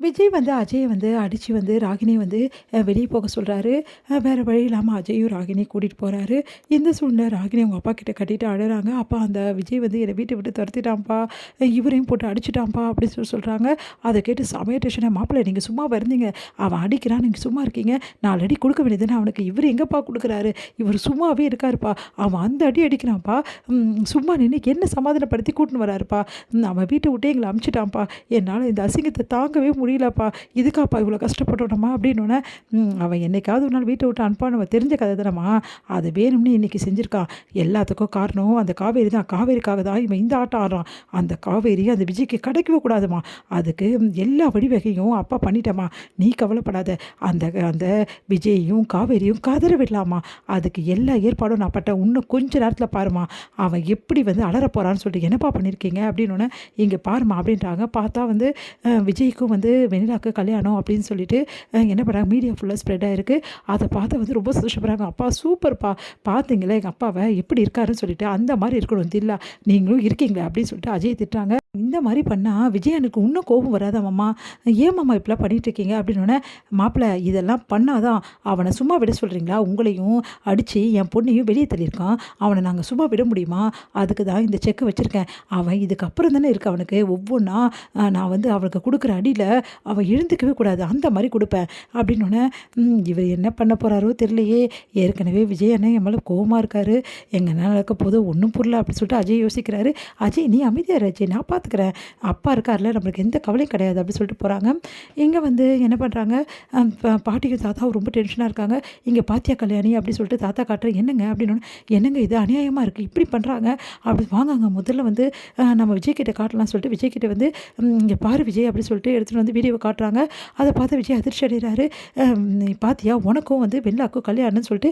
விஜய் வந்து அஜயை வந்து அடித்து வந்து ராகினியை வந்து வெளியே போக சொல்கிறாரு. வேறு வழி இல்லாமல் அஜயும் ராகினியும் கூட்டிகிட்டு போகிறாரு. இந்த சூழ்நிலை ராகினி அவங்க அப்பா கிட்ட கட்டிட்டு அழுறாங்க. அப்பா அந்த விஜய் வந்து என்னை வீட்டை விட்டு துரத்திட்டான்ப்பா, இவரையும் போட்டு அடிச்சிட்டான்ப்பா அப்படின்னு சொல்கிறாங்க. அதை கேட்டு சமய டென்ஷனாக, மாப்பிள்ளை நீங்கள் சும்மா வருந்தீங்க, அவன் அடிக்கிறான், நீங்கள் சும்மா இருக்கீங்க, 4 அடி கொடுக்க வேண்டியதுன்னு அவனுக்கு இவர் எங்கேப்பா கொடுக்குறாரு, இவர் சும்மாவே இருக்காருப்பா, அவன் அந்த அடி அடிக்கிறான்ப்பா, சும்மா நின்று என்ன சமாதானப்படுத்தி கூட்டின்னு வராருப்பா, அவன் வீட்டை விட்டு எங்களை அமுச்சிட்டான்ப்பா, என்னால் இந்த அசிங்கத்தை தாங்கவே முடியலப்பா, இதுக்காப்பா இவ்வளோ கஷ்டப்பட்டோம்மா அப்படின்னோடனே, அவன் என்னைக்காவது ஒரு நாள் வீட்டை விட்டு அனுப்பான்னு நம்ம தெரிஞ்ச கதை தானம்மா, அது வேணும்னு இன்றைக்கி செஞ்சுருக்கான், எல்லாத்துக்கும் காரணம் அந்த காவேரி தான், காவேரிக்காக தான் இவன் இந்த ஆட்டம் ஆடுறான், அந்த காவேரி அந்த விஜய்க்கு கிடைக்கவே கூடாதுமா, அதுக்கு எல்லா வழிவகையும் அப்பா பண்ணிட்டேம்மா, நீ கவலைப்படாத, அந்த அந்த விஜயையும் காவேரியும் கதற விடலாமா, அதுக்கு எல்லா ஏற்பாடும் நான் பட்டேன், இன்னும் கொஞ்ச நேரத்தில் பாருமா அவன் எப்படி வந்து அலற போகிறான்னு சொல்லிட்டு என்னப்பா பண்ணியிருக்கீங்க அப்படின்னோடனே, இங்கே பாருமா அப்படின்றாங்க. பார்த்தா வந்து விஜய்க்கும் வந்து வெண்ணிலாவுக்கு கல்யாணம் அப்படின்னு சொல்லிட்டு என்ன பண்ணுறாங்க, மீடியா ஃபுல்லாக ஸ்ப்ரெட் ஆகிருக்கு. அதை பார்த்து வந்து ரொம்ப சந்தோஷப்படுறாங்க. அப்பா சூப்பர்ப்பா, பார்த்தீங்களா எங்கள் அப்பாவை எப்படி இருக்காருன்னு சொல்லிட்டு, அந்த மாதிரி இருக்கணும் தில்லா, நீங்களும் இருக்கீங்களே அப்படின்னு சொல்லிட்டு அஜய் திட்டுறாங்க. இந்த மாதிரி பண்ணால் விஜயனுக்கு இன்னும் கோபம் வராதாம்மா, ஏன் மாமா இப்படிலாம் பண்ணிகிட்ருக்கீங்க அப்படின்னோடனே, மாப்பிள்ளை இதெல்லாம் பண்ணாதான் அவனை சும்மா விட சொல்கிறீங்களா, உங்களையும் அடித்து என் பொண்ணையும் வெளியே தள்ளியிருக்கான், அவனை நாங்கள் சும்மா விட முடியுமா, அதுக்கு தான் இந்த செக்கை வச்சுருக்கேன், அவன் இதுக்கப்புறம் தானே இருக்குது அவனுக்கு ஒவ்வொன்றா, நான் வந்து அவனுக்கு கொடுக்குற அடியில் அவன் எழுந்துக்கவே கூடாது, அந்த மாதிரி கொடுப்பேன் அப்படின்னோடனே, இவர் என்ன பண்ண போகிறாரோ தெரியலையே, ஏற்கனவே விஜய் அண்ணன் என் மேலே கோபமாக இருக்காரு, எங்கள் என்ன நடக்க போதோ ஒன்றும் புரியல அப்படின்னு சொல்லிட்டு அஜய் யோசிக்கிறாரு. அஜய் நீ அமைதியாக அஜய், நான் பார்த்துக்கிறேன், அப்பா இருக்கார்ல, நம்மளுக்கு எந்த கவலையும் கிடையாது அப்படின்னு சொல்லிட்டு போகிறாங்க. இங்கே வந்து என்ன பண்ணுறாங்க, பாட்டிக்கு தாத்தாவும் ரொம்ப டென்ஷனாக இருக்காங்க. இங்கே பாத்தியா கல்யாணி அப்படின்னு சொல்லிட்டு தாத்தா காட்டுற, என்னங்க அப்படின்னு, என்னங்க இது அநியாயமாக இருக்குது, இப்படி பண்ணுறாங்க அப்படி, வாங்க முதல்ல வந்து நம்ம விஜய் கிட்ட காட்டலாம் சொல்லிட்டு விஜய் கிட்ட வந்து இங்கே பாரு விஜய் அப்படின்னு சொல்லிட்டு எடுத்துகிட்டு வந்து வீடியோவை காட்டுறாங்க. அதை பார்த்து விஜய் அதிர்ச்சி அடைகிறாரு. நீ பாத்தியா, உனக்கும் வந்து வெள்ளாக்கும் கல்யாணம்னு சொல்லிட்டு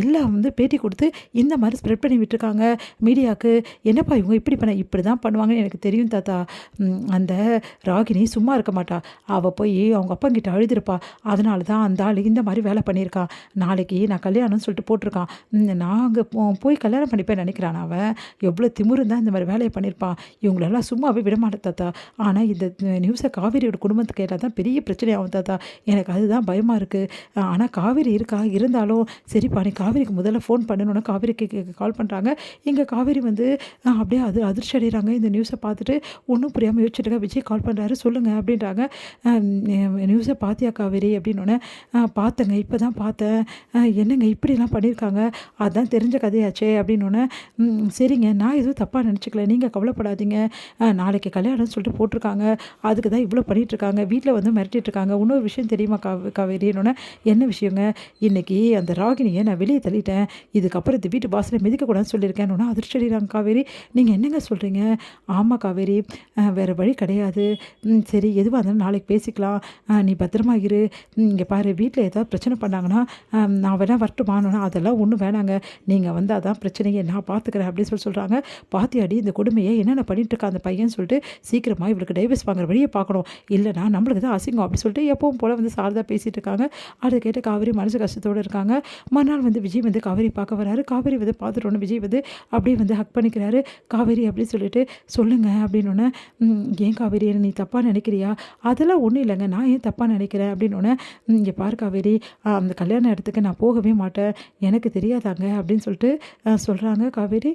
எல்லாம் வந்து பேட்டி கொடுத்து இந்த மாதிரி ஸ்ப்ரெட் பண்ணி விட்டுருக்காங்க மீடியாவுக்கு, என்னப்பா இவங்க இப்படி தான் பண்ணுவாங்கன்னு எனக்கு தெரியும் தாத்தா, அந்த ராகினி சும்மா இருக்க மாட்டா, அவள் போய் அவங்க அப்பா கிட்ட அழுதுருப்பா, அதனால தான் அந்த ஆள் இந்த மாதிரி வேலை பண்ணியிருக்கான், நாளைக்கு நான் கல்யாணம்னு சொல்லிட்டு போட்டிருக்கான், நாங்கள் போய் கல்யாணம் பண்ணிப்பேன் நினைக்கிறான், அவன் எவ்வளோ திமுருந்தான் தான் இந்த மாதிரி வேலையை பண்ணியிருப்பான், இவங்களெல்லாம் சும்மாவே விடமாட்டேன் தாத்தா, ஆனால் இந்த நியூஸை காவேரியோட குடும்பத்துக்கு கேட்டால் தான் பெரிய பிரச்சனையாகும் தாத்தா, எனக்கு அதுதான் பயமாக இருக்குது, ஆனால் காவேரி இருந்தாலும் சரிப்பா நீ காவேரிக்கு முதல்ல ஃபோன் பண்ணணுன்னு காவேரிக்கு கால் பண்ணுறாங்க. இங்கே காவேரி வந்து அப்படியே அதிர்ச்சி அடைகிறாங்க. இந்த நியூஸை பார்த்துட்டு ஒன்றும் புரியாமல் யோசிச்சுட்டு விஜய் கால் பண்ணுறாரு, சொல்லுங்கள் அப்படின்றாங்க. நியூஸை பார்த்தியா காவேரி அப்படின்னோடனே, பார்த்தேங்க, இப்போ தான் பார்த்தேன், என்னங்க இப்படிலாம் பண்ணியிருக்காங்க, அதுதான் தெரிஞ்ச கதையாச்சே அப்படின்னோடனே, சரிங்க நான் எதுவும் தப்பாக நினச்சிக்கல, நீங்கள் கவலைப்படாதீங்க, நாளைக்கு கல்யாணம்னு சொல்லிட்டு போட்டிருக்காங்க, அதுக்கு தான் இவ்வளோ பண்ணிகிட்ருக்காங்க, வீட்டில் வந்து மிரட்டிகிட்ருக்காங்க, இன்னொரு விஷயம் தெரியுமா காவேரின்னொன்னே, என்ன விஷயங்க, இன்றைக்கி அந்த ராகினியை நான் வெளியே தள்ளிட்டேன், இதுக்கப்புறம் இந்த வீட்டு பாஸில் மிதிக்கக்கூடாதுன்னு சொல்லியிருக்கேன், அதிர்ச்சி அடைகிறாங்க காவேரி, நீங்கள் என்னங்க சொல்கிறீங்க, ஆமாம் காவேரி வேறு வழி கிடையாது, சரி எதுவாக இருந்தாலும் நாளைக்கு பேசிக்கலாம், நீ பத்திரமா இரு, இங்கே பாரு வீட்டில் ஏதாவது பிரச்சனை பண்ணாங்கன்னா நான் வேணால் வரட்டுமானோன்னா, அதெல்லாம் ஒன்றும் வேணாங்க, நீங்கள் வந்து அதான் பிரச்சனையை நான் பார்த்துக்கிறேன் அப்படின்னு சொல்கிறாங்க. பாத்தியாடி இந்த கொடுமையை என்னென்ன பண்ணிட்டுருக்கா அந்த பையன் சொல்லிட்டு, சீக்கிரமாக இவளுக்கு டைவர்ஸ் வாங்குற வழியை பார்க்கணும், இல்லைனா நம்மளுக்கு தான் அசிங்கம் அப்படின்னு சொல்லிட்டு எப்பவும் போல் வந்து சாரதா பேசிகிட்டு இருக்காங்க. அதை கேட்டு காவேரி மனசு கஷ்டத்தோடு இருக்காங்க. மறுநாள் வந்து விஜய் வந்து காவேரி பார்க்க வராரு. காவேரி வந்து பார்த்துட்டோன்னு விஜய் வந்து அப்படியே வந்து ஹக் பண்ணிக்கிறாரு. காவேரி அப்படின்னு சொல்லிட்டு, சொல்லுங்கள் அப்படின்னோடனே, ஏன் காவேரி நீ தப்பாக நினைக்கிறியா, அதெல்லாம் ஒன்றும் இல்லைங்க, நான் ஏன் தப்பாக நினைக்கிறேன் அப்படின்னோடனே, இங்கே பாரு காவேரி அந்த கல்யாண இடத்துக்கு நான் போகவே மாட்டேன், எனக்கு தெரியாதாங்க அப்படின்னு சொல்லிட்டு சொல்கிறாங்க காவேரி.